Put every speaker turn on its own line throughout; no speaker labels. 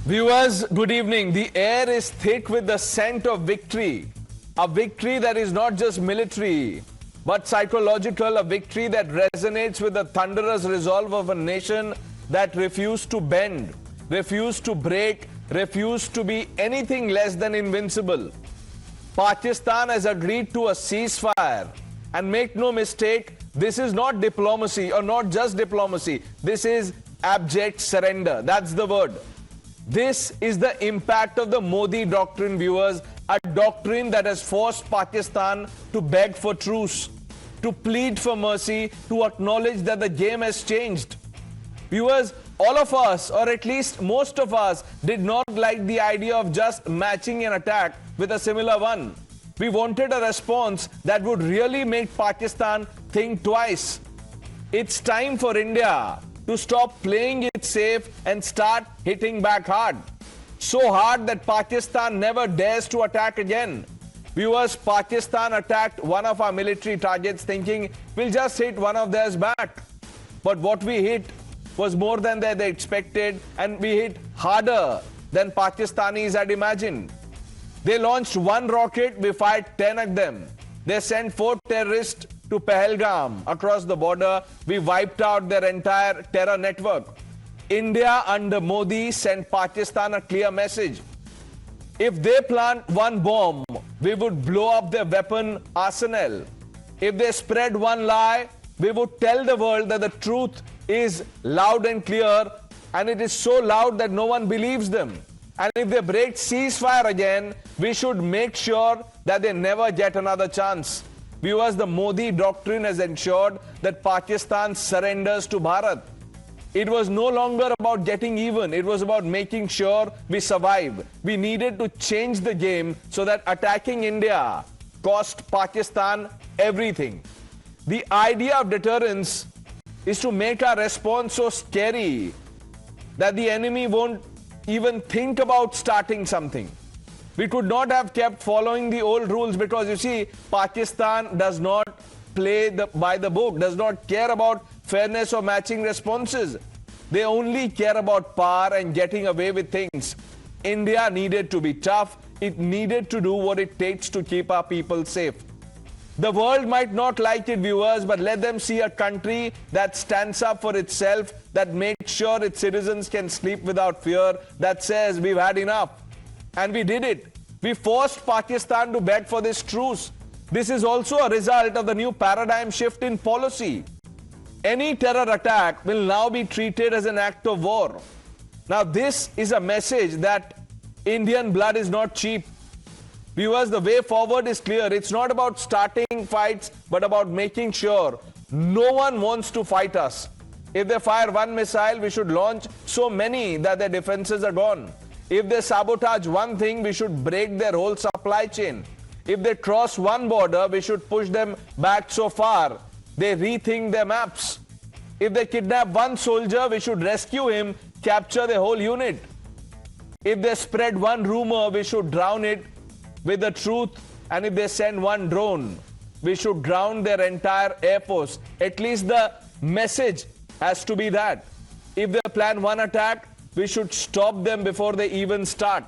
Viewers, good evening. The air is thick with the scent of victory. A victory that is not just military, but psychological. A victory that resonates with the thunderous resolve of a nation that refused to bend, refused to break, refused to be anything less than invincible. Pakistan has agreed to a ceasefire. And make no mistake, this is not diplomacy, or not just diplomacy. This is abject surrender. That's the word. This is the impact of the Modi doctrine, viewers, a doctrine that has forced Pakistan to beg for truce, to plead for mercy, to acknowledge that the game has changed. Viewers, all of us, or at least most of us, did not like the idea of just matching an attack with a similar one. We wanted a response that would really make Pakistan think twice. It's time for India to stop playing it safe and start hitting back hard. So hard that Pakistan never dares to attack again. Viewers, Pakistan attacked one of our military targets thinking we'll just hit one of theirs back. But what we hit was more than they expected, and we hit harder than Pakistanis had imagined. They launched one rocket, we fired 10 at them. They sent 4 terrorists to Pahalgam across the border. We wiped out their entire terror network. India under Modi sent Pakistan a clear message. If they plant one bomb, we would blow up their weapon arsenal. If they spread one lie, we would tell the world that the truth is loud and clear, and it is so loud that no one believes them. And if they break ceasefire again, we should make sure that they never get another chance. Viewers, the Modi doctrine has ensured that Pakistan surrenders to Bharat. It was no longer about getting even. It was about making sure we survive. We needed to change the game so that attacking India cost Pakistan everything. The idea of deterrence is to make our response so scary that the enemy won't even think about starting something. We could not have kept following the old rules because, you see, Pakistan does not play by the book, does not care about fairness or matching responses. They only care about power and getting away with things. India needed to be tough. It needed to do what it takes to keep our people safe. The world might not like it, viewers, but let them see a country that stands up for itself, that makes sure its citizens can sleep without fear, that says we've had enough. And we did it. We forced Pakistan to beg for this truce. This is also a result of the new paradigm shift in policy. Any terror attack will now be treated as an act of war. Now, this is a message that Indian blood is not cheap. Viewers, the way forward is clear. It's not about starting fights, but about making sure no one wants to fight us. If they fire one missile, we should launch so many that their defenses are gone. If they sabotage one thing, we should break their whole supply chain. If they cross one border, we should push them back so far they rethink their maps. If they kidnap one soldier, we should rescue him, capture the whole unit. If they spread one rumor, we should drown it with the truth. And if they send one drone, we should ground their entire air force. At least the message has to be that. If they plan one attack, we should stop them before they even start.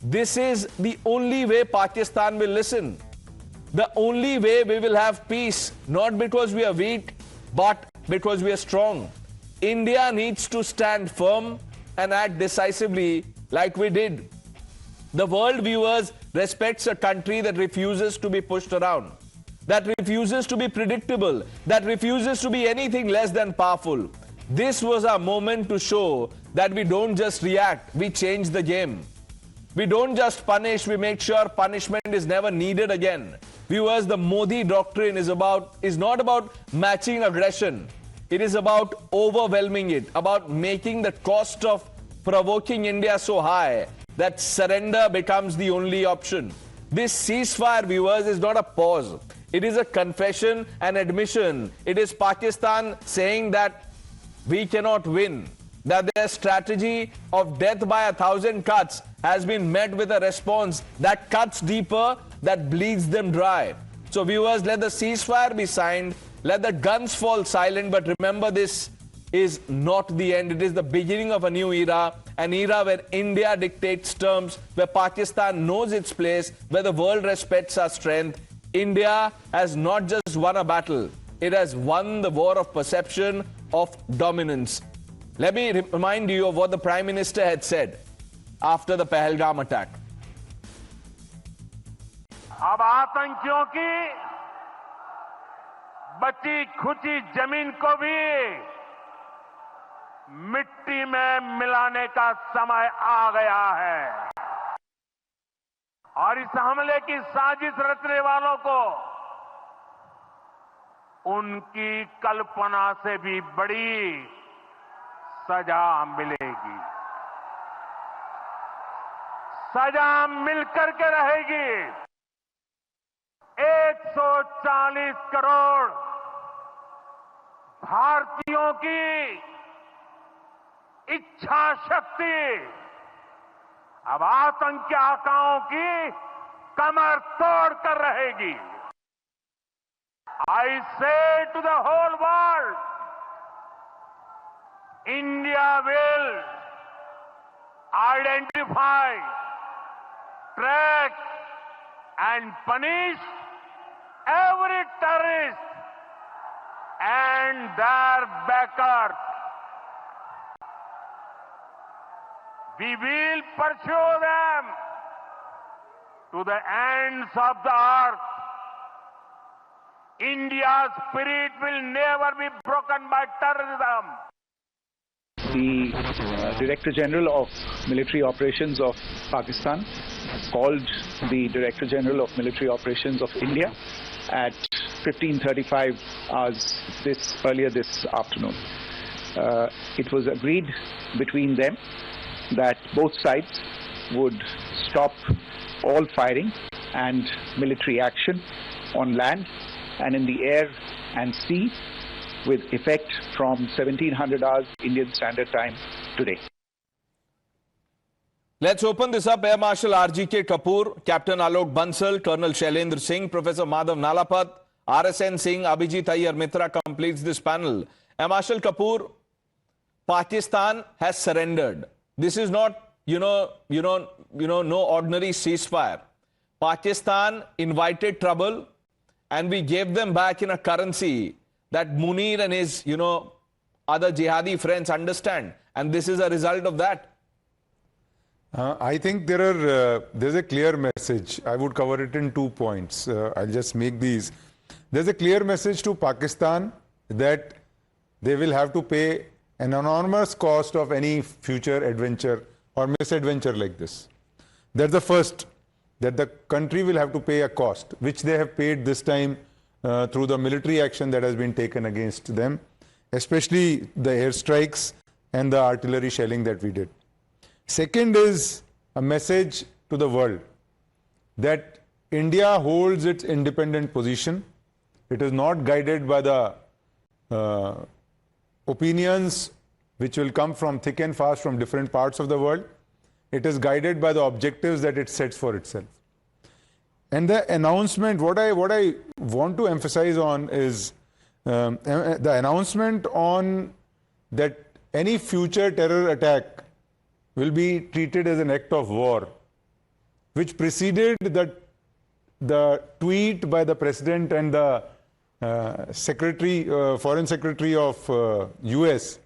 This is the only way Pakistan will listen. The only way we will have peace, not because we are weak, but because we are strong. India needs to stand firm and act decisively like we did. The world, viewers, respects a country that refuses to be pushed around, that refuses to be predictable, that refuses to be anything less than powerful. This was our moment to show that we don't just react, we change the game. We don't just punish, we make sure punishment is never needed again. Viewers, the Modi doctrine is not about matching aggression. It is about overwhelming it, about making the cost of provoking India so high that surrender becomes the only option. This ceasefire, viewers, is not a pause. It is a confession and admission. It is Pakistan saying that we cannot win, that their strategy of death by 1,000 cuts has been met with a response that cuts deeper, that bleeds them dry. So, viewers, let the ceasefire be signed, let the guns fall silent, but remember, this is not the end. It is the beginning of a new era. an era where India dictates terms, where Pakistan knows its place, where the world respects our strength. India has not just won a battle, it has won the war of perception of dominance. Let me remind you of what the Prime Minister had said after the Pahalgam attack.
अब आतंकियों की बची खुची जमीन को भी मिट्टी में मिलाने का समय आ गया है और इस हमले की साजिश रचने वालों को उनकी कल्पना से भी बड़ी सजा मिलेगी। सजा मिलकर के रहेगी। 140 करोड़ भारतीयों की इच्छा शक्ति अब आतंकी आकाओं की कमर तोड़ कर रहेगी। I say to the whole world, India will identify, track and punish every terrorist and their backers. We will pursue them to the ends of the earth. India's spirit will never be broken by terrorism.
The Director General of Military Operations of Pakistan called the Director General of Military Operations of India at 15:35 hours earlier this afternoon. It was agreed between them that both sides would stop all firing and military action on land and in the air and sea with effect from 1700 hours Indian Standard Time today.
Let's open this up. Air Marshal R.G.K. Kapoor, Captain Alok Bansal, Colonel Shailendra Singh, Professor Madhav Nalapat, R.S.N. Singh, Abhijit Iyer Mitra completes this panel. Air Marshal Kapoor, Pakistan has surrendered. This is not, no ordinary ceasefire. Pakistan invited trouble and we gave them back in a currency that Munir and his, other jihadi friends understand. And this is a result of that.
I think there's a clear message. I would cover it in 2 points. I'll just make these. There's a clear message to Pakistan that they will have to pay an enormous cost of any future adventure or misadventure like this. That's the first, that the country will have to pay a cost, which they have paid this time through the military action that has been taken against them, especially the airstrikes and the artillery shelling that we did. Second is a message to the world that India holds its independent position. It is not guided by the opinions which will come from thick and fast from different parts of the world. It is guided by the objectives that it sets for itself. And the announcement, what I want to emphasize on is the announcement on that any future terror attack will be treated as an act of war, which preceded the tweet by the President and the Foreign Secretary of US,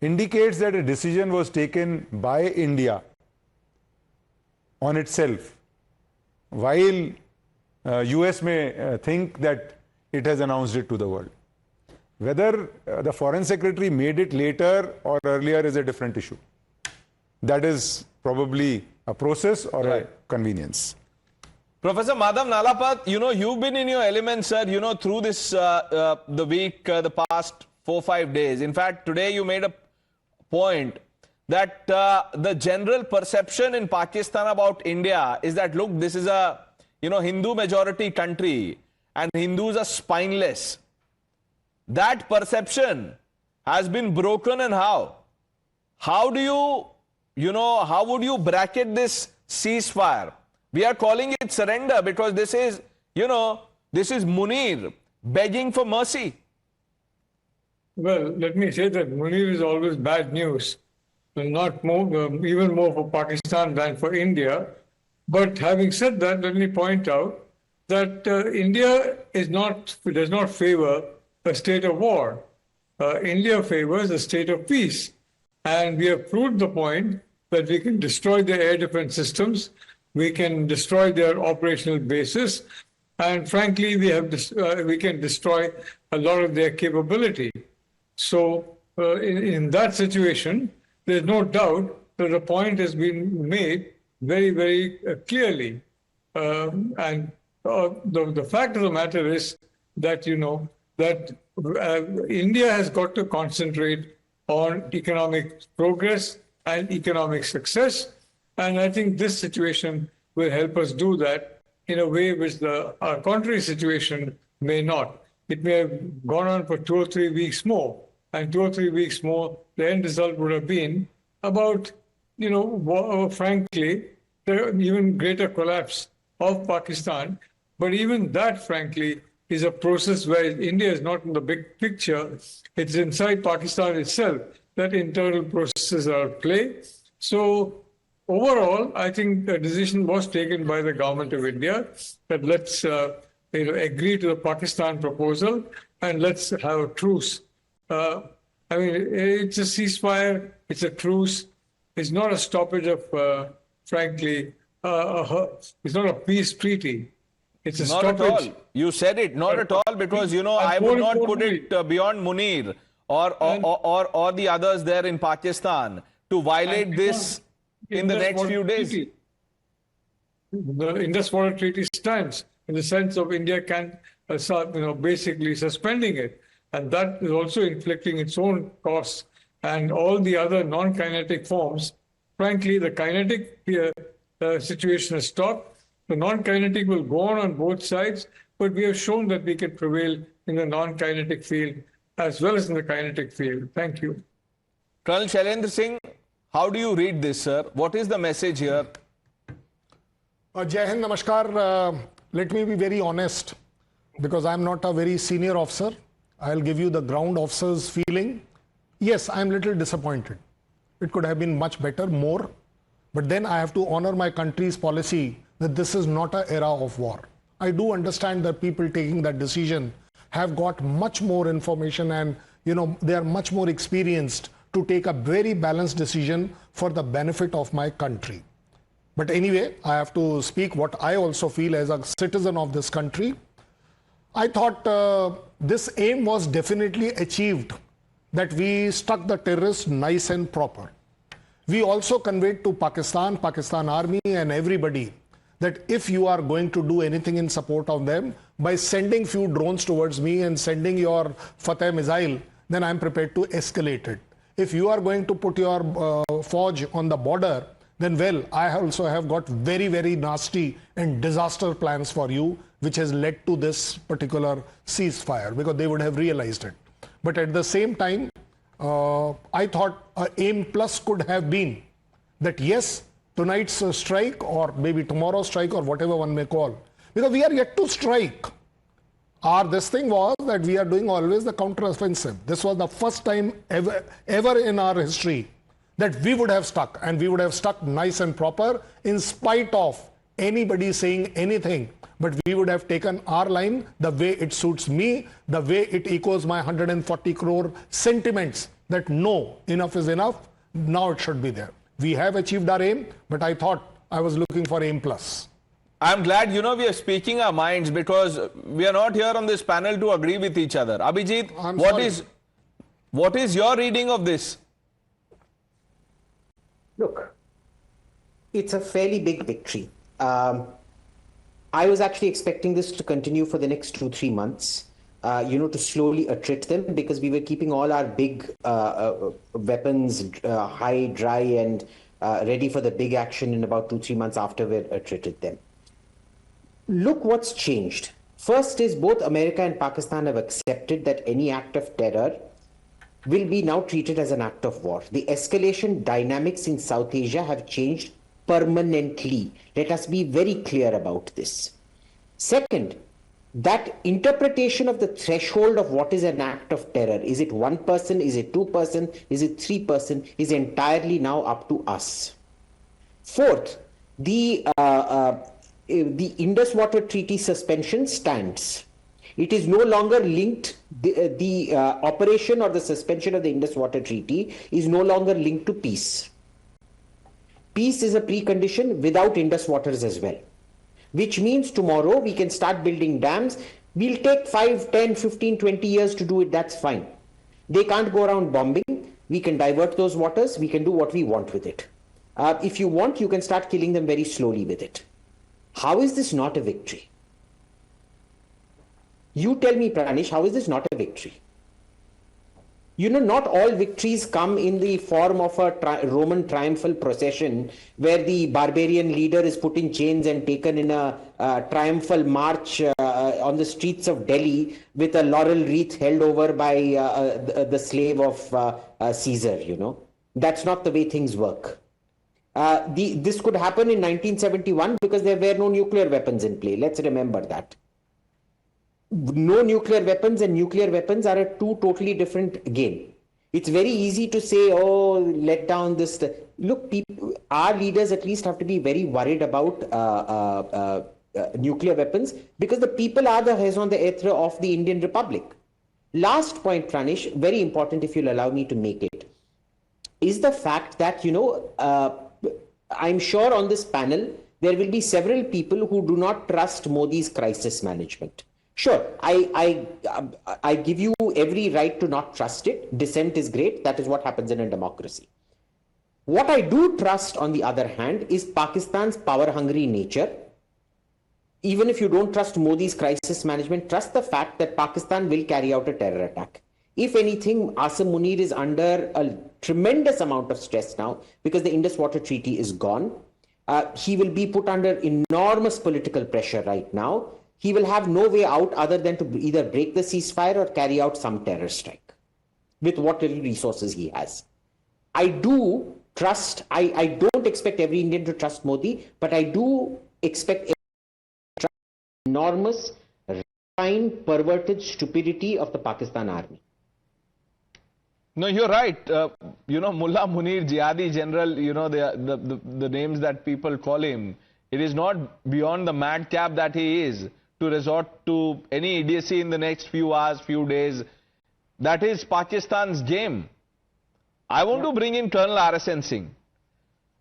indicates that a decision was taken by India on itself, while US may think that it has announced it to the world. Whether the Foreign Secretary made it later or earlier is a different issue. That is probably a process or a convenience.
Professor Madhav Nalapat, you've been in your element, sir, through this, the week, the past 4-5 days. In fact, today you made a point that the general perception in Pakistan about India is that, look, this is a, Hindu majority country and Hindus are spineless. That perception has been broken, and how? How do you, how would you bracket this ceasefire? We are calling it surrender because this is, this is Munir begging for mercy.
Well, let me say that Munir is always bad news. not more, even more for Pakistan than for India. But having said that, let me point out that India does not favor a state of war. India favors a state of peace. And we have proved the point that we can destroy their air defense systems, we can destroy their operational bases, and frankly, we can destroy a lot of their capability. So in that situation, there's no doubt that the point has been made very, very clearly. And the fact of the matter is that, India has got to concentrate on economic progress and economic success. And I think this situation will help us do that in a way which our contrary situation may not. It may have gone on for 2 or 3 weeks more. And 2 or 3 weeks more, the end result would have been about, frankly, the even greater collapse of Pakistan. But even that, frankly, is a process where India is not in the big picture. It's inside Pakistan itself that internal processes are at play. So overall, I think the decision was taken by the government of India that let's agree to the Pakistan proposal and let's have a truce. It's a ceasefire, it's a truce. It's not a stoppage of, frankly, it's not a peace treaty. It's a
not
stoppage.
at all. You said it, not at all, because, I would not put it beyond Munir or the others there in Pakistan to violate this in the next few days.
The Indus Water Treaty stands in the sense of India can basically suspending it. And that is also inflicting its own costs. And all the other non-kinetic forms, frankly, the kinetic situation has stopped. The non-kinetic will go on both sides, but we have shown that we can prevail in the non-kinetic field as well as in the kinetic field. Thank you.
Colonel Shailendra Singh, how do you read this, sir? What is the message here?
Jai Hind, Namaskar. Let me be very honest, because I'm not a very senior officer. I'll give you the ground officer's feeling. Yes, I'm a little disappointed. It could have been much better, more. But then I have to honor my country's policy that this is not an era of war. I do understand that people taking that decision have got much more information and they are much more experienced to take a very balanced decision for the benefit of my country. But anyway, I have to speak what I also feel as a citizen of this country. I thought this aim was definitely achieved, that we struck the terrorists nice and proper. We also conveyed to Pakistan Army and everybody that if you are going to do anything in support of them by sending few drones towards me and sending your Fateh missile, then I'm prepared to escalate it. If you are going to put your forge on the border, then well, I also have got very, very nasty and disaster plans for you, which has led to this particular ceasefire, because they would have realized it. But at the same time, I thought aim plus could have been that yes, tonight's strike or maybe tomorrow's strike or whatever one may call, because we are yet to strike. This thing was that we are doing always the counter-offensive. This was the first time ever in our history that we would have stuck, and we would have stuck nice and proper in spite of anybody saying anything. But we would have taken our line the way it suits me, the way it echoes my 140 crore sentiments that no, enough is enough, now it should be there. We have achieved our aim, but I thought I was looking for aim plus.
I'm glad, we are speaking our minds, because we are not here on this panel to agree with each other. Abhijit, what is your reading of this?
Look, it's a fairly big victory. I was actually expecting this to continue for the next 2-3 months, to slowly attrit them, because we were keeping all our big weapons high, dry, and ready for the big action in about 2-3 months after we attritted them. Look what's changed. First is both America and Pakistan have accepted that any act of terror will be now treated as an act of war. The escalation dynamics in South Asia have changed permanently. Let us be very clear about this. Second, that interpretation of the threshold of what is an act of terror, is it 1%, is it 2%, is it 3%, is entirely now up to us. Fourth, the Indus Water Treaty suspension stands. It is no longer linked, the operation or the suspension of the Indus Water Treaty is no longer linked to peace. Peace is a precondition without Indus waters as well, which means tomorrow we can start building dams. We'll take 5, 10, 15, 20 years to do it, that's fine. They can't go around bombing. We can divert those waters. We can do what we want with it. If you want, you can start killing them very slowly with it. How is this not a victory? You tell me, Pranesh, how is this not a victory? You know, not all victories come in the form of a Roman triumphal procession where the barbarian leader is put in chains and taken in a triumphal march on the streets of Delhi with a laurel wreath held over by the slave of Caesar, you know. That's not the way things work. This could happen in 1971 because there were no nuclear weapons in play. Let's remember that. No nuclear weapons and nuclear weapons are a two totally different game. It's very easy to say, oh, let down this. Look, our leaders at least have to be very worried about nuclear weapons because the people are the raison d'etre of the Indian Republic. Last point, Pranesh, very important if you'll allow me to make it, is the fact that, you know, I'm sure on this panel, there will be several people who do not trust Modi's crisis management. Sure, I give you every right to not trust it. Dissent is great. That is what happens in a democracy. What I do trust, on the other hand, is Pakistan's power-hungry nature. Even if you don't trust Modi's crisis management, trust the fact that Pakistan will carry out a terror attack. If anything, Asim Munir is under a tremendous amount of stress now because the Indus Water Treaty is gone. He will be put under enormous political pressure right now. He will have no way out other than to either break the ceasefire or carry out some terror strike with what little resources he has. I do trust, I don't expect every Indian to trust Modi, but I do expect everyone to trust the enormous, refined, perverted stupidity of the Pakistan army.
No, you're right. You know, Mullah Munir, Jihadi General, you know, the names that people call him, it is not beyond the madcap that he is to resort to any idiocy in the next few hours, few days. That is Pakistan's game. I want to bring in Colonel RSN Singh.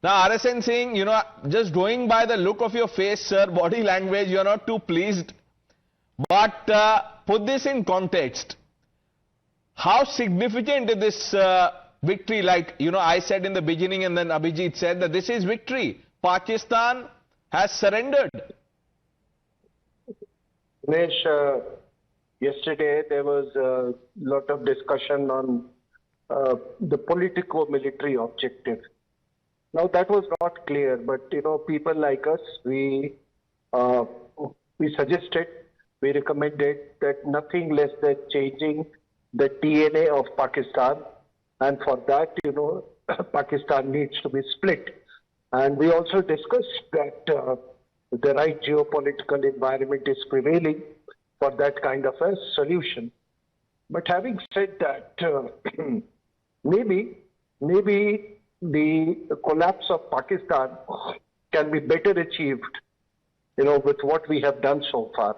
Now, RSN Singh, you know, just going by the look of your face, sir, body language, you're not too pleased. But put this in context. How significant is this victory? Like, you know, I said in the beginning and then Abhijit said that this is victory. Pakistan has surrendered.
Dinesh, yesterday there was a lot of discussion on the politico-military objective. Now that was not clear, but you know, people like us, we suggested, we recommended that nothing less than changing the DNA of Pakistan, and for that, you know, Pakistan needs to be split. And we also discussed that the right geopolitical environment is prevailing for that kind of a solution. But having said that, maybe the collapse of Pakistan can be better achieved, you know, with what we have done so far.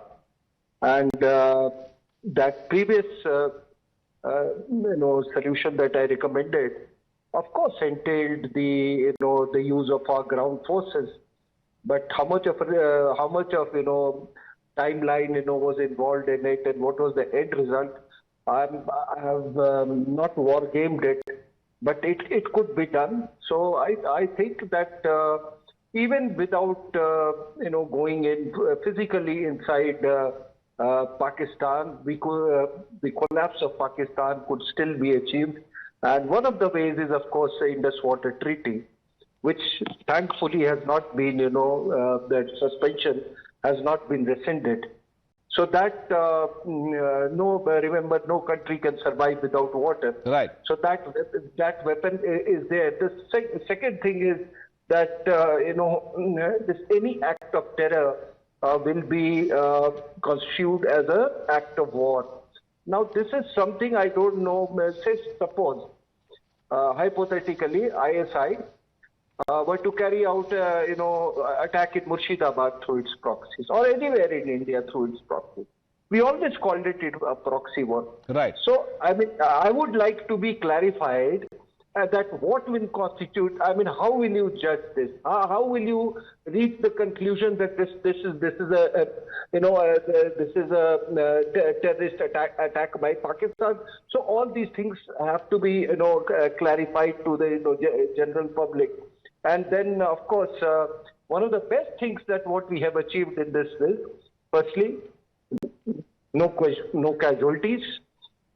And that previous, you know, solution that I recommended, of course, entailed the use of our ground forces. But how much of you know, timeline, you know, was involved in it, and what was the end result? I have not war gamed it, but it could be done. So I think that even without you know, going in physically inside Pakistan, we could, the collapse of Pakistan could still be achieved. And one of the ways is, of course, the Indus Water Treaty, which thankfully has not been, you know, that suspension has not been rescinded. So that, remember, no country can survive without water.
Right.
So that weapon is there. The second thing is that, you know, any act of terror will be construed as an act of war. Now, this is something I don't know. Say, suppose, hypothetically, ISI were to carry out, attack in Murshidabad through its proxies, or anywhere in India through its proxies. We always called it a proxy war.
Right.
So, I mean, I would like to be clarified that what will constitute. I mean, how will you judge this? How will you reach the conclusion that this is a terrorist attack by Pakistan? So all these things have to be clarified to the general public. And then, of course, one of the best things that what we have achieved in this is, firstly, no casualties.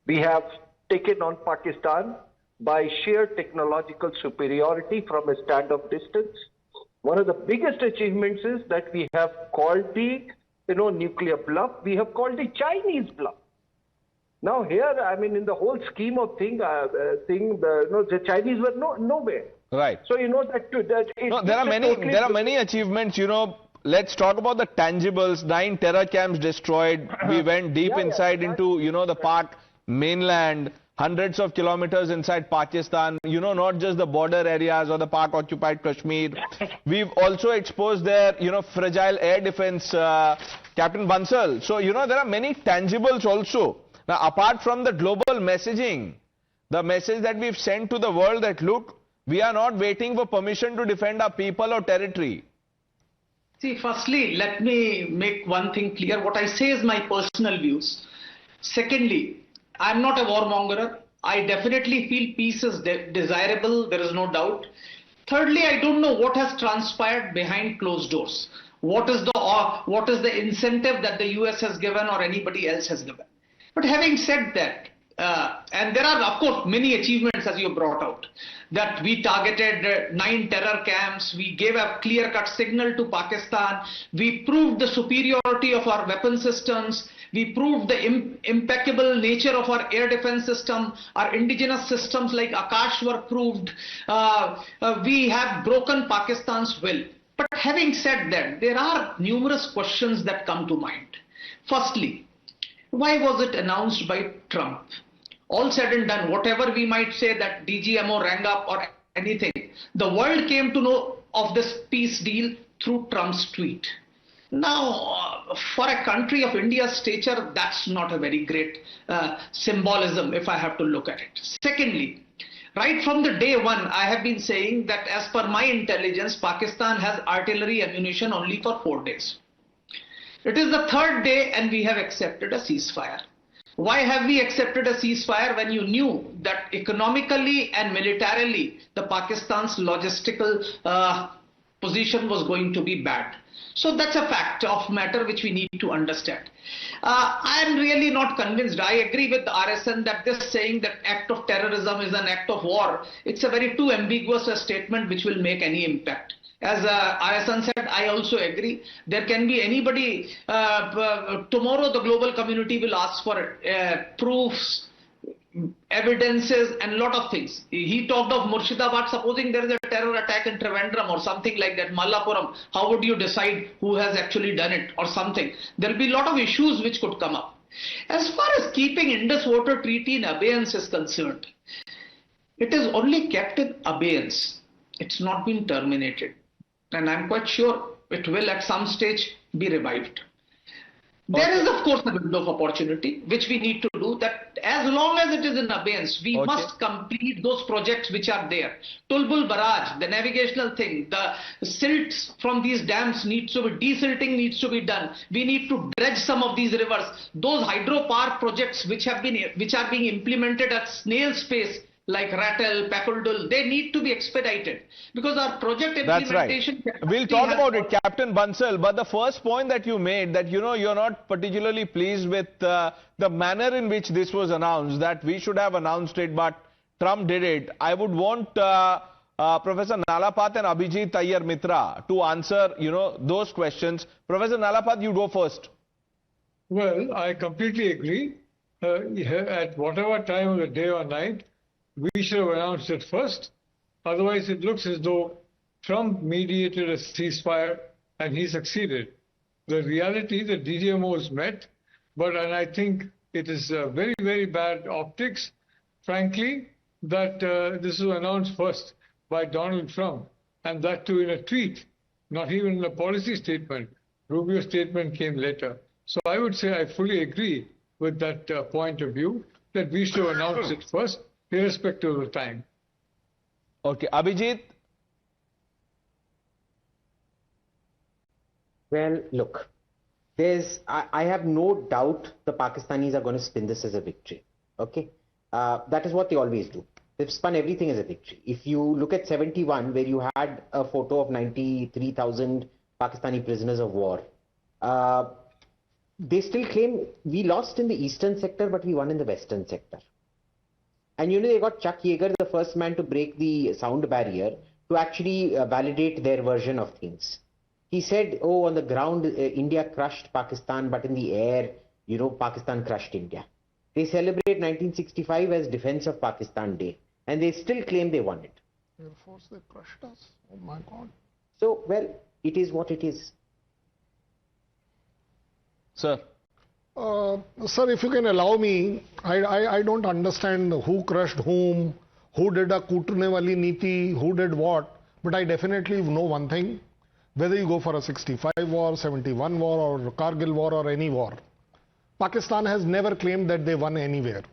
We have taken on Pakistan by sheer technological superiority from a stand-up distance. One of the biggest achievements is that we have called the nuclear bluff. We have called the Chinese bluff. Now here, I mean, in the whole scheme of the Chinese were nowhere.
Right.
So
there are many achievements. Let's talk about the tangibles. 9 terror camps destroyed. We went deep inside into the Pak mainland, hundreds of kilometers inside Pakistan. Not just the border areas or the Pak occupied Kashmir. We've also exposed their fragile air defense, Captain Bansal. So there are many tangibles also. Now, apart from the global messaging, the message that we've sent to the world that, look, we are not waiting for permission to defend our people or territory.
See, firstly, let me make one thing clear. What I say is my personal views. Secondly, I'm not a warmonger. I definitely feel peace is desirable. There is no doubt. Thirdly, I don't know what has transpired behind closed doors. What is the incentive that the US has given or anybody else has given? But having said that, and there are, of course, many achievements as you brought out, that we targeted 9 terror camps, we gave a clear-cut signal to Pakistan, we proved the superiority of our weapon systems, we proved the impeccable nature of our air defense system, our indigenous systems like Akash were proved, we have broken Pakistan's will. But having said that, there are numerous questions that come to mind. Firstly, why was it announced by Trump? All said and done, whatever we might say that DGMO rang up or anything, the world came to know of this peace deal through Trump's tweet. Now, for a country of India's stature, that's not a very great symbolism if I have to look at it. Secondly, right from the day one, I have been saying that as per my intelligence, Pakistan has artillery ammunition only for 4 days. It is the 3rd day and we have accepted a ceasefire. Why have we accepted a ceasefire when you knew that economically and militarily the Pakistan's logistical position was going to be bad? So that's a fact of matter which we need to understand. I am really not convinced. I agree with the RSN that this saying that act of terrorism is an act of war, it's a very too ambiguous a statement which will make any impact. As RSN said, I also agree. There can be anybody, tomorrow the global community will ask for proofs, evidences and a lot of things. He talked of Murshidabad, supposing there is a terror attack in Trivandrum or something like that, Mallapuram, how would you decide who has actually done it or something? There will be a lot of issues which could come up. As far as keeping Indus Water Treaty in abeyance is concerned, it is only kept in abeyance. It's not been terminated. And I'm quite sure it will at some stage be revived. There is, of course, a window of opportunity, which we need to do, that as long as it is in abeyance, we must complete those projects which are there. Tulbul Barrage, the navigational thing, the silts from these dams needs to be, desilting needs to be done. We need to dredge some of these rivers. Those hydropower projects which are being implemented at snail's pace, like Rattle, Pakuldul, they need to be expedited because our project implementation...
That's right. We'll talk about it, Captain Bansal, but the first point that you made that, you're not particularly pleased with the manner in which this was announced, that we should have announced it, but Trump did it. I would want Professor Nalapat and Abhijit Iyer Mitra to answer, those questions. Professor Nalapat, you go first.
Well, I completely agree. At whatever time of the day or night, we should have announced it first. Otherwise, it looks as though Trump mediated a ceasefire and he succeeded. the reality, the DGMOs met, and I think it is very, very bad optics, frankly, that this was announced first by Donald Trump, and that too in a tweet, not even in a policy statement. Rubio's statement came later. So I would say I fully agree with that point of view, that we should announce it first, irrespective of the time.
Okay, Abhijit?
Well, look, I have no doubt the Pakistanis are going to spin this as a victory. Okay, that is what they always do. They've spun everything as a victory. If you look at 71, where you had a photo of 93,000 Pakistani prisoners of war, they still claim we lost in the eastern sector, but we won in the western sector. And you know, they got Chuck Yeager, the first man to break the sound barrier, to actually validate their version of things. He said, oh, on the ground, India crushed Pakistan, but in the air, you know, Pakistan crushed India. They celebrate 1965 as Defense of Pakistan Day, and they still claim they won it.
Air Force, they crushed us. Oh my God.
So, well, it is what it is.
Sir?
Sir, if you can allow me, I don't understand who crushed whom, who did a Kutne wali niti, who did what, but I definitely know one thing. Whether you go for a 65 war, 71 war, or Kargil war, or any war, Pakistan has never claimed that they won anywhere.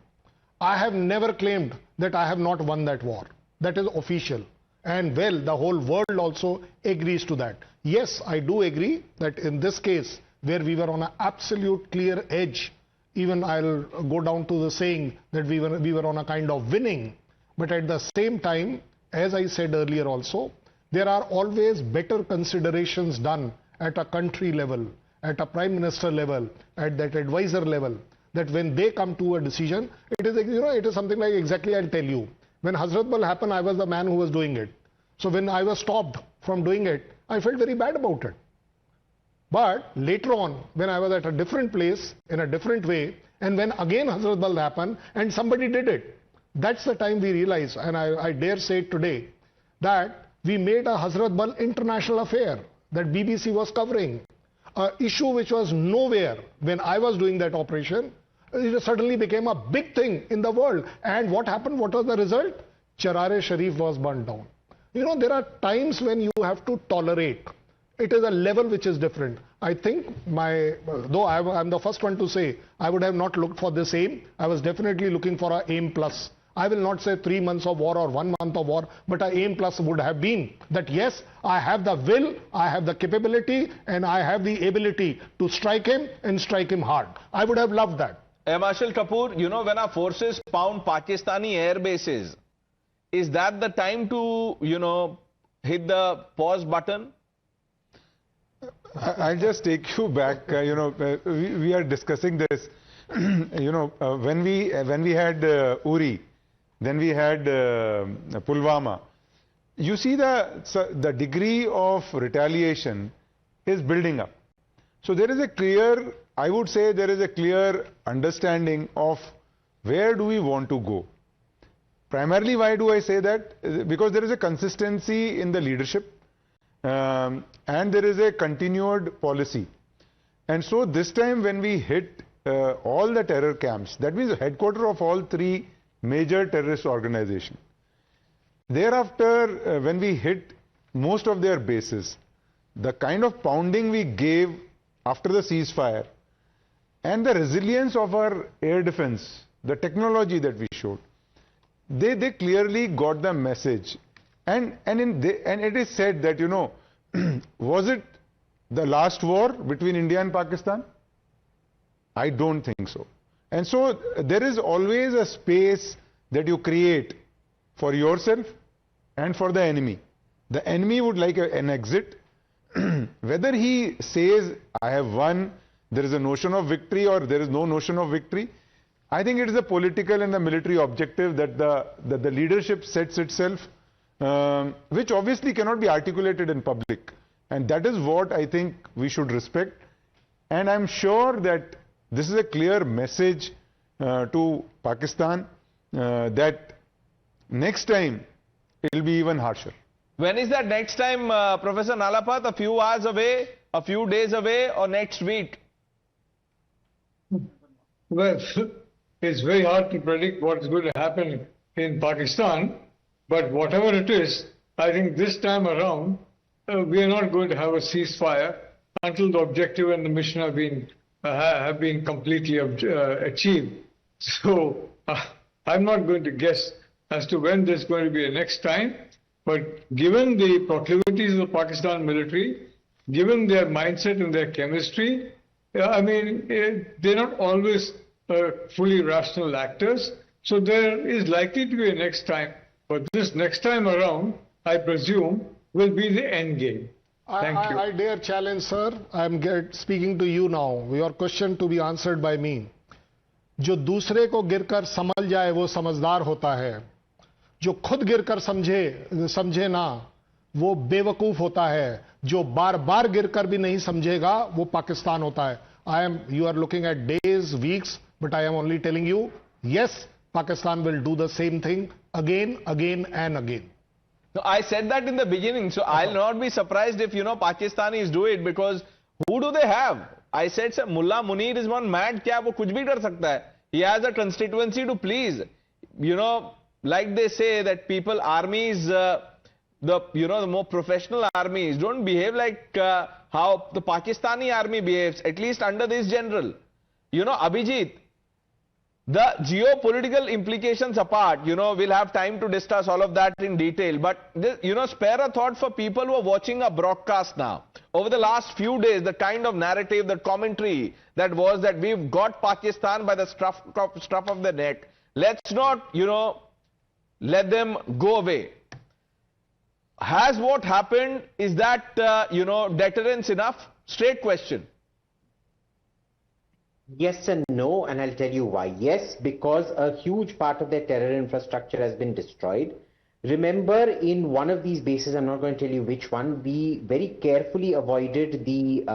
I have never claimed that I have not won that war. That is official. And well, the whole world also agrees to that. Yes, I do agree that in this case, where we were on an absolute clear edge, even I'll go down to the saying that we were on a kind of winning. But at the same time, as I said earlier also, there are always better considerations done at a country level, at a prime minister level, at that advisor level, that when they come to a decision, it is something like exactly I'll tell you. When Hazratbal happened, I was the man who was doing it. So when I was stopped from doing it, I felt very bad about it. But later on, when I was at a different place, in a different way, and when again Hazratbal happened, and somebody did it, that's the time we realized, and I dare say it today, that we made a Hazratbal international affair that BBC was covering. An issue which was nowhere when I was doing that operation, it suddenly became a big thing in the world. And what happened? What was the result? Charar-e-Sharif was burnt down. You know, there are times when you have to tolerate. It is a level which is different. I think though I'm the first one to say, I would have not looked for this aim. I was definitely looking for an aim plus. I will not say 3 months of war or 1 month of war, but an aim plus would have been that yes, I have the will, I have the capability, and I have the ability to strike him and strike him hard. I would have loved that.
Marshal Kapoor, you know, when our forces pound Pakistani air bases, is that the time to, you know, hit the pause button?
I'll just take you back. We are discussing this. When we had Uri, then we had Pulwama. You see the degree of retaliation is building up. So there is a clear, I would say there is a clear understanding of where do we want to go. Primarily, why do I say that? Because there is a consistency in the leadership and there is a continued policy. And so this time when we hit all the terror camps, that means the headquarters of all 3 major terrorist organizations. Thereafter, when we hit most of their bases, the kind of pounding we gave after the ceasefire and the resilience of our air defense, the technology that we showed, they clearly got the message. And it is said that, you know, was it the last war between India and Pakistan? I don't think so. And so there is always a space that you create for yourself and for the enemy. The enemy would like an exit. Whether he says, I have won, there is a notion of victory, or there is no notion of victory, I think it is a political and the military objective that the leadership sets itself, which obviously cannot be articulated in public. And that is what I think we should respect. And I'm sure that this is a clear message to Pakistan that next time it will be even harsher.
When is that next time, Professor Nalapat? A few hours away. a few days away, or next week?
Well, it's very hard to predict what's going to happen in Pakistan, but whatever it is, I think this time around, we are not going to have a ceasefire until the objective and the mission have been completely achieved. So I'm not going to guess as to when there's going to be a next time, but given the proclivities of the Pakistan military, given their mindset and their chemistry, I mean, they're not always fully rational actors. So there is likely to be a next time. But this next time around, I presume, will be the end game. Thank you.
I dare challenge, sir. I'm speaking to you now. Your question to be answered by me. जो दूसरे को गिरकर समझ जाए वो समझदार होता है. जो खुद गिरकर समझे ना वो बेवकूफ होता है. जो बार-बार गिरकर भी नहीं समझेगा वो पाकिस्तान होता है. You are looking at days, weeks, but I am only telling you, yes, Pakistan will do the same thing again and again.
No, I said that in the beginning, so I'll not be surprised if, Pakistanis do it, because who do they have? I said, sir, Mullah Munir is one mad kya, wo kuch bhi kar sakta hai. He has a constituency to please. Like they say that armies, the more professional armies don't behave like how the Pakistani army behaves, at least under this general. Abhijit, the geopolitical implications apart, we'll have time to discuss all of that in detail. But, spare a thought for people who are watching a broadcast now. Over the last few days, the kind of narrative, the commentary that was that we've got Pakistan by the scruff of the neck. Let's not, let them go away. Has what happened, is that, deterrence enough? Straight question.
Yes and no, and I'll tell you why. Yes, because a huge part of their terror infrastructure has been destroyed. Remember, in one of these bases, I'm not going to tell you which one, we very carefully avoided the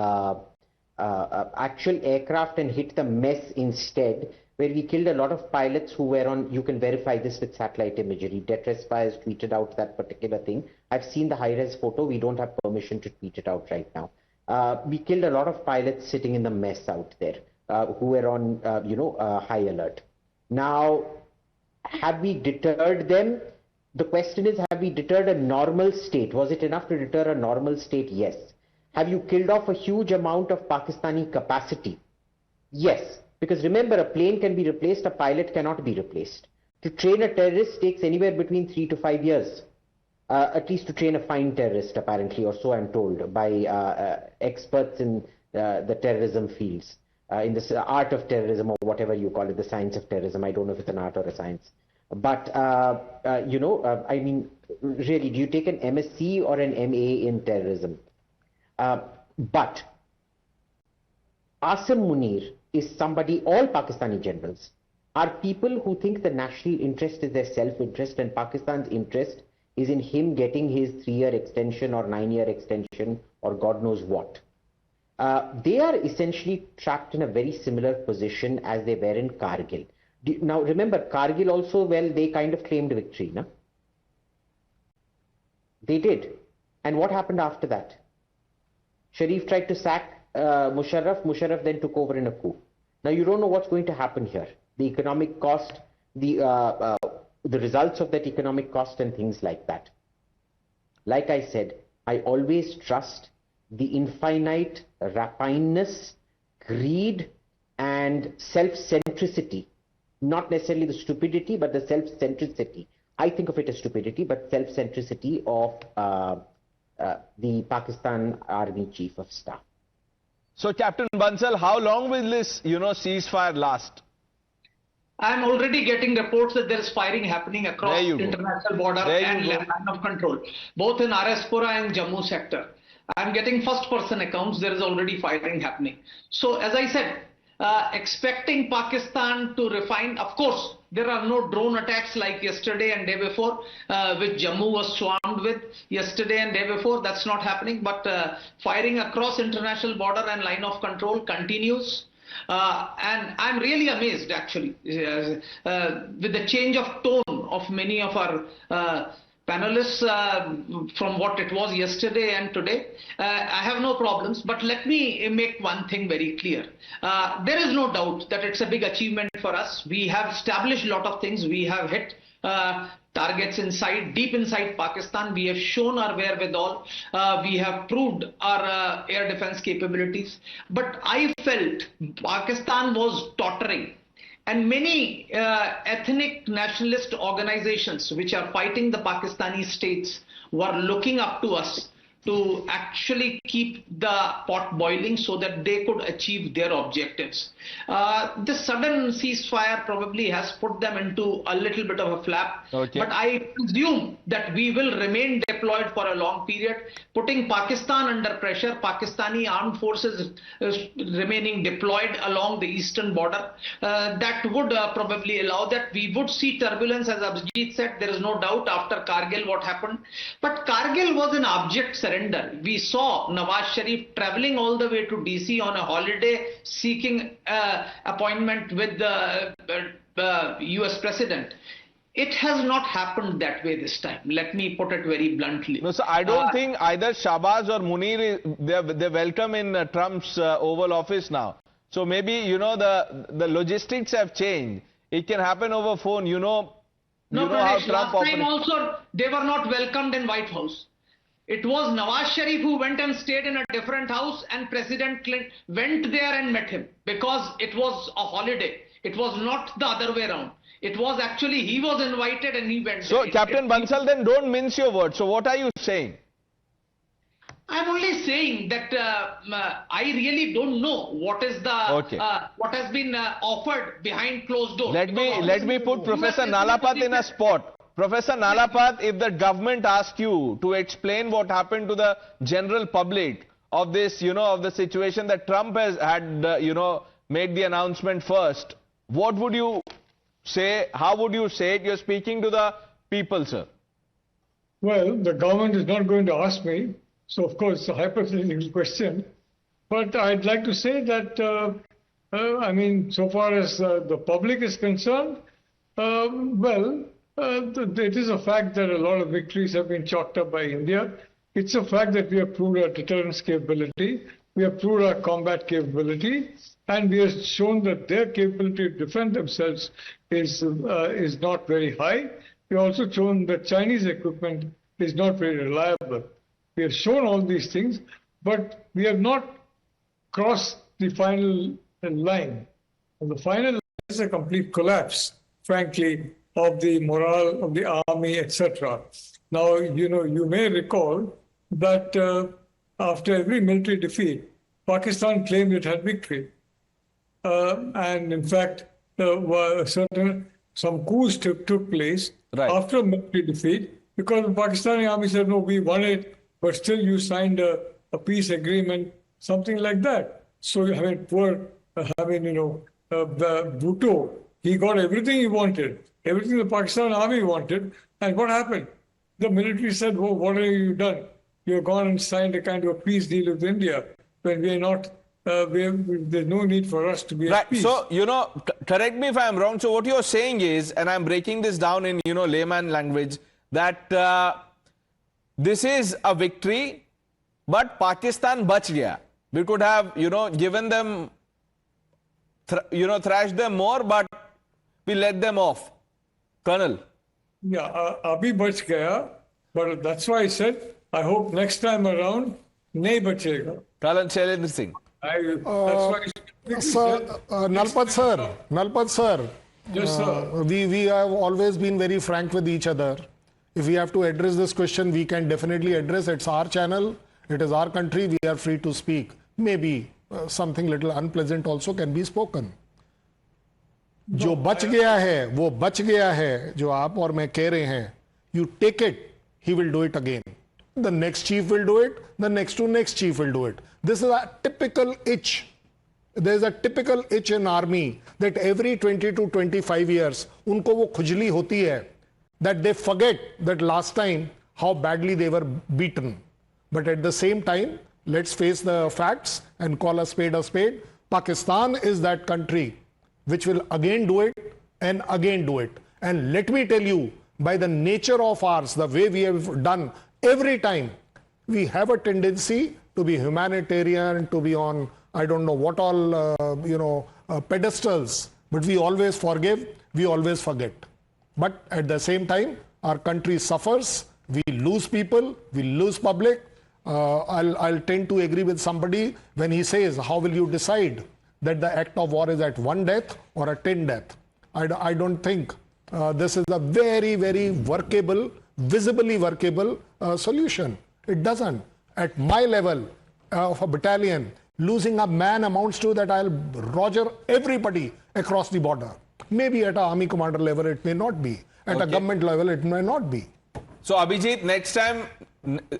actual aircraft and hit the mess instead, where we killed a lot of pilots who were on, you can verify this with satellite imagery. Deterrence has tweeted out that particular thing. I've seen the high-res photo. We don't have permission to tweet it out right now. We killed a lot of pilots sitting in the mess out there. Who were on, high alert. Now, have we deterred them? The question is, have we deterred a normal state? Was it enough to deter a normal state? Yes. Have you killed off a huge amount of Pakistani capacity? Yes. Because remember, a plane can be replaced, a pilot cannot be replaced. To train a terrorist takes anywhere between 3 to 5 years. At least to train a fine terrorist, apparently, or so I'm told, by experts in the terrorism fields. In the art of terrorism, or whatever you call it, the science of terrorism. I don't know if it's an art or a science. But, I mean, really, do you take an MSc or an MA in terrorism? But Asim Munir is somebody, all Pakistani generals are people who think the national interest is their self-interest, and Pakistan's interest is in him getting his 3-year extension or 9-year extension or God knows what. They are essentially trapped in a very similar position as they were in Kargil. Now remember, Kargil also, well, they kind of claimed victory, no? They did. And what happened after that? Sharif tried to sack Musharraf. Musharraf then took over in a coup. Now you don't know what's going to happen here. The economic cost, the results of that economic cost and things like that. Like I said, I always trust the infinite rapineness, greed, and self-centricity. Not necessarily the stupidity, but the self-centricity. I think of it as stupidity, but self-centricity of the Pakistan Army Chief of Staff.
So, Captain Bansal, how long will this, ceasefire last?
I'm already getting reports that there is firing happening across international border and line of control, both in Araspura and Jammu sector. I'm getting first-person accounts. There is already firing happening. So, as I said, expecting Pakistan to refine, of course, there are no drone attacks like yesterday and day before, which Jammu was swarmed with yesterday and day before. That's not happening. But firing across international border and line of control continues. And I'm really amazed, actually, with the change of tone of many of our panelists from what it was yesterday and today. I have no problems, but let me make one thing very clear. There is no doubt that it's a big achievement for us. We have established a lot of things. We have hit targets deep inside Pakistan. We have shown our wherewithal. We have proved our air defense capabilities. But I felt Pakistan was tottering. And many ethnic nationalist organizations which are fighting the Pakistani states were looking up to us to actually keep the pot boiling so that they could achieve their objectives. The sudden ceasefire probably has put them into a little bit of a flap.
Okay.
But I presume that we will remain deployed for a long period, putting Pakistan under pressure. Pakistani armed forces remaining deployed along the eastern border. That would probably allow that. We would see turbulence, as Abhijit said. There is no doubt after Kargil what happened. But Kargil was an abject surrender. We saw Nawaz Sharif traveling all the way to DC on a holiday, seeking appointment with the US president. It has not happened that way this time. Let me put it very bluntly.
No, so I don't think either Shahbaz or Munir, they're welcome in Trump's Oval Office now. So maybe, you know, the logistics have changed. It can happen over phone, you know.
No,
how
Pranesh,
Trump
last time
operates.
also they were not welcomed in White House. It was Nawaz Sharif who went and stayed in a different house, and President Clinton went there and met him because it was a holiday. It was not the other way around. It was actually he was invited and he went.
So, Captain Bansal, then don't mince your words. So, what are you saying?
I'm only saying that I really don't know what is the what has been offered behind closed doors.
Let me put Professor Nalapat in a spot. Professor Nalapat, if the government asked you to explain what happened to the general public of this, you know, of the situation that Trump has had, you know, made the announcement first, what would you say? How would you say it? You're speaking to the people, sir.
Well, the government is not going to ask me. So, of course, it's a hypothetical question. But I'd like to say that, I mean, so far as the public is concerned, it is a fact that a lot of victories have been chalked up by India. It's a fact that we have proved our deterrence capability, we have proved our combat capability, and we have shown that their capability to defend themselves is not very high. We have also shown that Chinese equipment is not very reliable. We have shown all these things, but we have not crossed the final line. And the final line is a complete collapse, frankly, of the morale of the army, etc. Now, you know, you may recall that after every military defeat, Pakistan claimed it had victory. And in fact, some coups took place after a military defeat because the Pakistani army said, no, we won it, but still you signed a peace agreement, something like that. So, I mean, Bhutto, he got everything he wanted. Everything the Pakistan army wanted. And what happened? The military said, well, what have you done? You have gone and signed a kind of a peace deal with India when we are not, there's no need for us to be at peace.
So, you know, correct me if I'm wrong. So what you're saying is, and I'm breaking this down in, you know, layman language, that this is a victory, but Pakistan bach gaya. We could have, you know, given them, thrashed them more, but we let them off. Colonel.
Yeah, abhi bach gaya, but that's why I said, I hope next time around, nahi bachega.
Colonel Shailendra Singh.
Nalpat sir,
yes, sir.
We have always been very frank with each other. If we have to address this question, we can definitely address. It's our channel, it is our country, we are free to speak. Maybe something little unpleasant also can be spoken. जो बच गया है वो बच गया है जो आप और मैं कह रहे हैं you take it, he will do it again. The next chief will do it, the next chief will do it. This is a typical itch. There is a typical itch in army that every 20 to 25 years उनको वो खुजली होती है that they forget that last time how badly they were beaten. But at the same time, let's face the facts and call a spade a spade. Pakistan is that country which will again do it and again do it. And let me tell you, by the nature of ours, the way we have done every time, we have a tendency to be humanitarian, to be on, I don't know what all, pedestals, but we always forgive, we always forget. But at the same time, our country suffers, we lose people, we lose public. I'll tend to agree with somebody when he says, how will you decide that the act of war is at 1 death or at 10 death? I don't think this is a very, very workable, visibly workable solution. It doesn't. At my level of a battalion, losing a man amounts to that I'll roger everybody across the border. Maybe at an army commander level, it may not be. At a government level, it may not be.
So, Abhijit, next time,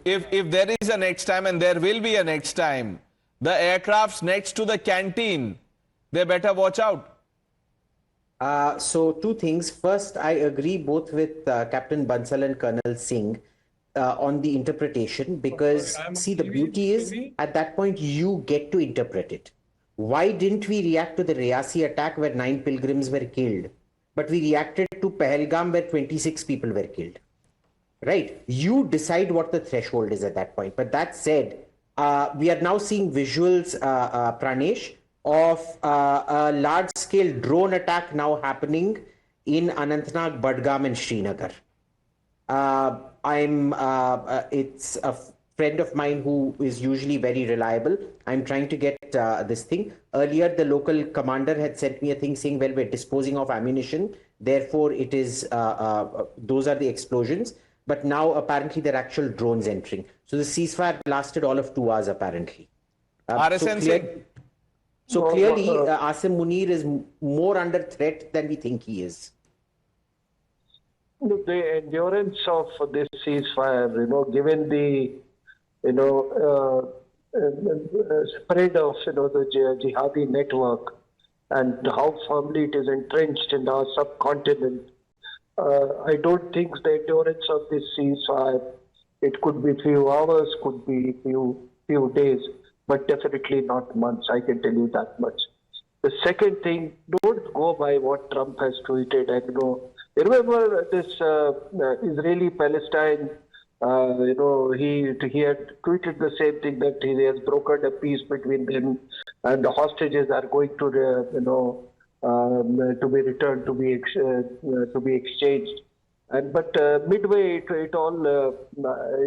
if there is a next time, and there will be a next time, the aircrafts next to the canteen, they better watch out.
So two things. First, I agree both with Captain Bansal and Colonel Singh on the interpretation, because see, the beauty is at that point you get to interpret it. Why didn't we react to the Riyasi attack where 9 pilgrims were killed, but we reacted to Pahalgam where 26 people were killed? Right? You decide what the threshold is at that point. But that said, we are now seeing visuals, Pranesh, of a large-scale drone attack now happening in Anantnag, Budgam and Srinagar. It's a friend of mine who is usually very reliable. I'm trying to get this thing. Earlier, the local commander had sent me a thing saying, well, we're disposing of ammunition. Therefore, it is those are the explosions. But now, apparently, there are actual drones entering. So the ceasefire lasted all of 2 hours, apparently. So clearly, Asim Munir is more under threat than we think he is.
Look, the endurance of this ceasefire, given the, spread of, the jihadi network and how firmly it is entrenched in our subcontinent, I don't think the endurance of this ceasefire, it could be few hours, could be few days, but definitely not months, I can tell you that much. The second thing, don't go by what Trump has tweeted. You remember this Israeli-Palestine, he had tweeted the same thing, that he has brokered a peace between them and the hostages are going to, to be returned, to be exchanged. But midway, it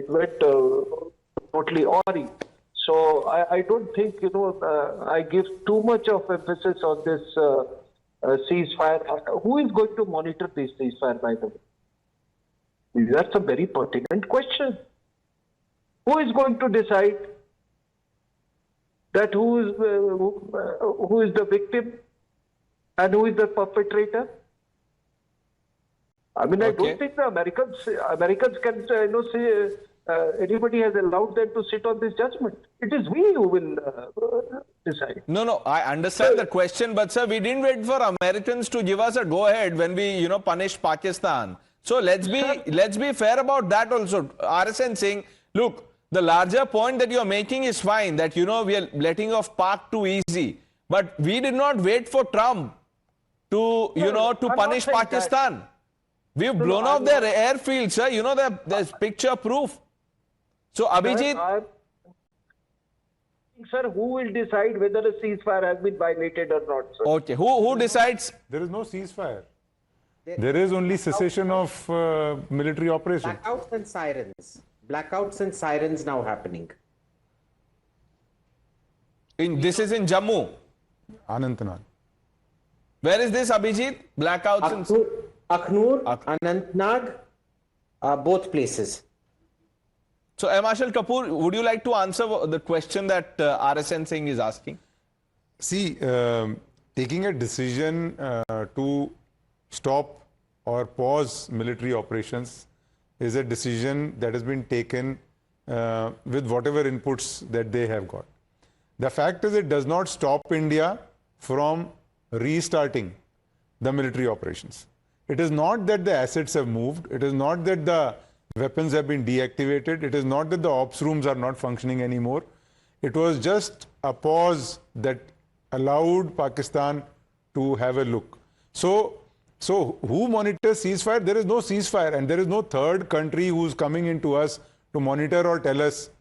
went totally awry. So I don't think, I give too much of emphasis on this ceasefire. Who is going to monitor this ceasefire, by the way? That's a very pertinent question. Who is going to decide that who is the victim and who is the perpetrator? I mean, I don't think the Americans can say anybody has allowed them to sit on this judgment. It is we who will decide.
No, I understand the question, but sir, we didn't wait for Americans to give us a go-ahead when we, punished Pakistan. So let's be fair about that also. RSN saying, look, the larger point that you're making is fine, that, we are letting off Pak too easy. But we did not wait for Trump to, to punish Pakistan. We've blown off their airfield, sir. There's picture proof. So, Abhijit.
Sir, who will decide whether a ceasefire has been violated or not, sir?
Okay, who decides?
There is no ceasefire. There is only cessation of military operations.
Blackouts and sirens. Blackouts and sirens now happening.
This is in Jammu.
Anantnag.
Where is this, Abhijit? Blackouts and...
Akhnur, Anantnag, both places.
So, Marshal Kapoor, would you like to answer the question that RSN Singh is asking?
See, taking a decision to stop or pause military operations is a decision that has been taken with whatever inputs that they have got. The fact is, it does not stop India from restarting the military operations. It is not that the assets have moved. It is not that the weapons have been deactivated. It is not that the ops rooms are not functioning anymore. It was just a pause that allowed Pakistan to have a look. So So who monitors ceasefire? There is no ceasefire, and there is no third country who's coming into us to monitor or tell us.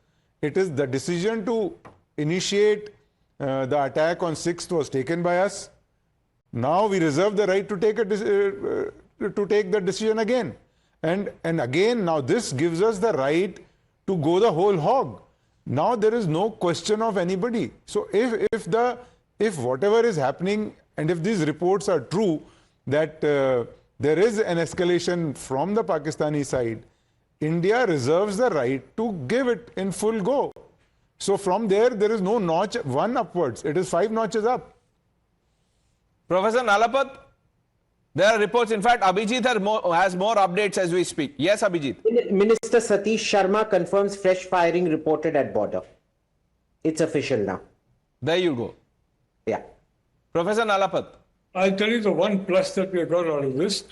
It is the decision to initiate the attack on 6th was taken by us. Now we reserve the right to take the decision again. And again, now this gives us the right to go the whole hog. Now there is no question of anybody. So if whatever is happening, and if these reports are true, that there is an escalation from the Pakistani side, India reserves the right to give it in full go. So from there is no notch one upwards. It is 5 notches up.
Professor Nalapat, there are reports. In fact, Abhijit has more updates as we speak. Yes, Abhijit.
Minister Satish Sharma confirms fresh firing reported at border. It's official now.
There you go.
Yeah.
Professor Nalapat.
I'll tell you the one plus that we have got out of this,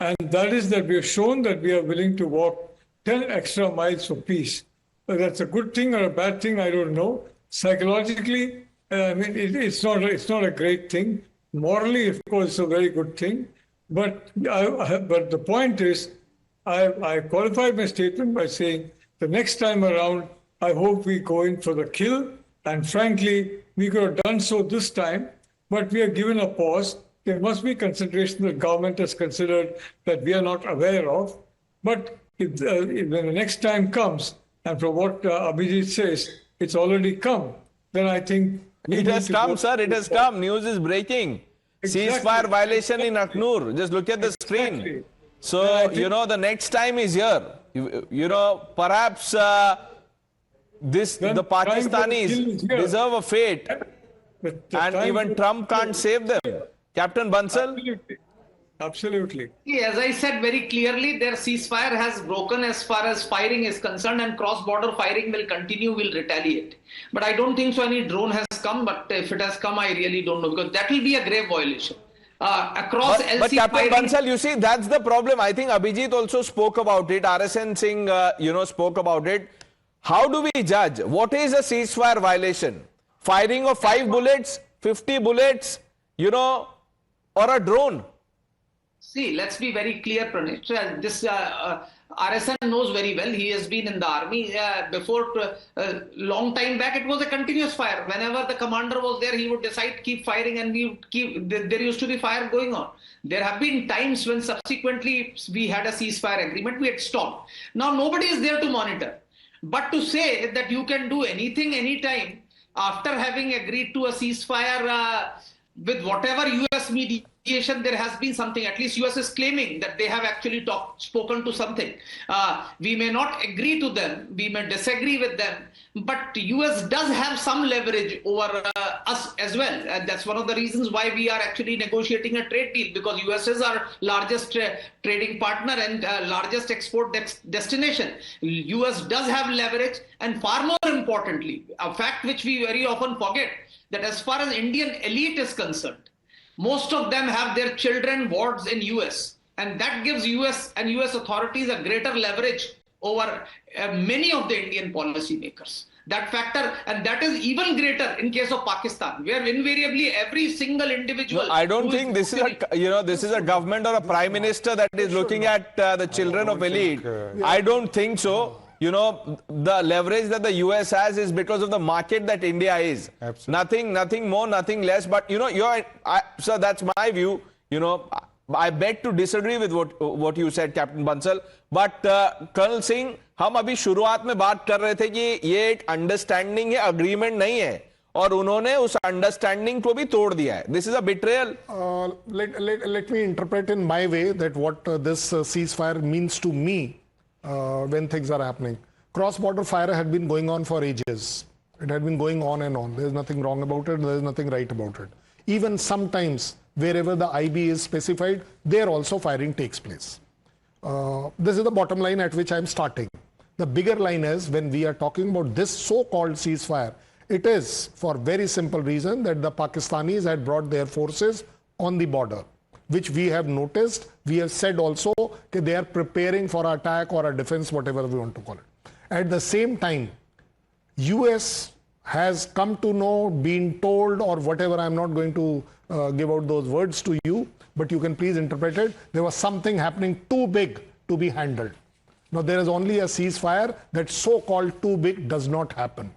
and that is that we have shown that we are willing to walk 10 extra miles for peace. Whether that's a good thing or a bad thing, I don't know. Psychologically, I mean, it's not a great thing. Morally, of course, it's a very good thing. But the point is, I qualified my statement by saying the next time around, I hope we go in for the kill. And frankly, we could have done so this time, but we are given a pause. There must be consideration that government has considered that we are not aware of. But if when the next time comes, and from what Abhijit says, it's already come, then I think...
It has come, sir. It has come. News is breaking. Exactly. Ceasefire violation in Aknur. Just look at the screen.
Exactly.
So, the next time is here. Perhaps the Pakistanis deserve a fate. And even Trump can't save them. Captain Bansal?
Absolutely.
As I said very clearly, their ceasefire has broken as far as firing is concerned, and cross-border firing will continue, will retaliate. But I don't think so any drone has come, but if it has come, I really don't know, because that will be a grave violation. Across LC
but Captain
firing...
Bansal, you see, that's the problem. I think Abhijit also spoke about it. RSN Singh, spoke about it. How do we judge? What is a ceasefire violation? Firing of 5 bullets, 50 bullets, or a drone?
See, let's be very clear, Pranesh. This RSN knows very well. He has been in the army. Before a long time back, it was a continuous fire. Whenever the commander was there, he would decide keep firing, and there used to be fire going on. There have been times when subsequently we had a ceasefire agreement, we had stopped. Now nobody is there to monitor. But to say that you can do anything, anytime, after having agreed to a ceasefire with whatever US mediation, there has been something. At least US is claiming that they have actually spoken to something. We may not agree to them, we may disagree with them, but US does have some leverage over us as well. And that's one of the reasons why we are actually negotiating a trade deal, because US is our largest trading partner and largest export destination. US does have leverage, and far more importantly, a fact which we very often forget, that as far as Indian elite is concerned, most of them have their children wards in US, and that gives US and US authorities a greater leverage over many of the Indian policymakers. That factor, and that is even greater in case of Pakistan, where invariably every single individual...
No, I don't think this is this is a government or a prime minister that is looking at the children of elite. I don't think so. The leverage that the US has is because of the market that India is. Absolutely. Nothing more, nothing less. But, so that's my view. I beg to disagree with what you said, Captain Bansal. But, Colonel Singh, हम अभी शुरुआत में बात कर रहे थे कि ये एक अंडरस्टैंडिंग है, अग्रीमेंट नहीं है. और उन्होंने उस अंडरस्टैंडिंग को भी तोड़ दिया है. This is a betrayal.
Let me interpret in my way that what this ceasefire means to me. When things are happening. Cross-border fire had been going on for ages. It had been going on and on. There is nothing wrong about it. There is nothing right about it. Even sometimes, wherever the IB is specified, there also firing takes place. This is the bottom line at which I am starting. The bigger line is, when we are talking about this so-called ceasefire, it is for very simple reason that the Pakistanis had brought their forces on the border, which we have noticed. We have said also that they are preparing for attack or a defense, whatever we want to call it. At the same time, US has come to know, been told, or whatever, I'm not going to give out those words to you, but you can please interpret it. There was something happening too big to be handled. Now, there is only a ceasefire. That so-called too big does not happen.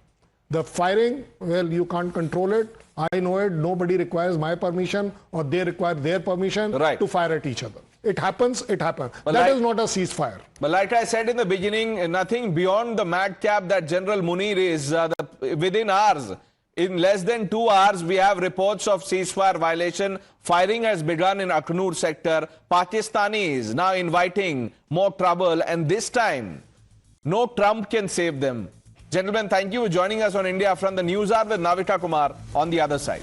The firing, well, you can't control it. I know it. Nobody requires my permission or they require their permission to fire at each other. It happens, it happens. But that is not a ceasefire.
But like I said in the beginning, nothing beyond the madcap that General Munir is within hours. In less than 2 hours, we have reports of ceasefire violation. Firing has begun in Akhnur sector. Pakistani is now inviting more trouble, and this time, no Trump can save them. Gentlemen, thank you for joining us on India Upfront. The news are with Navita Kumar on the other side.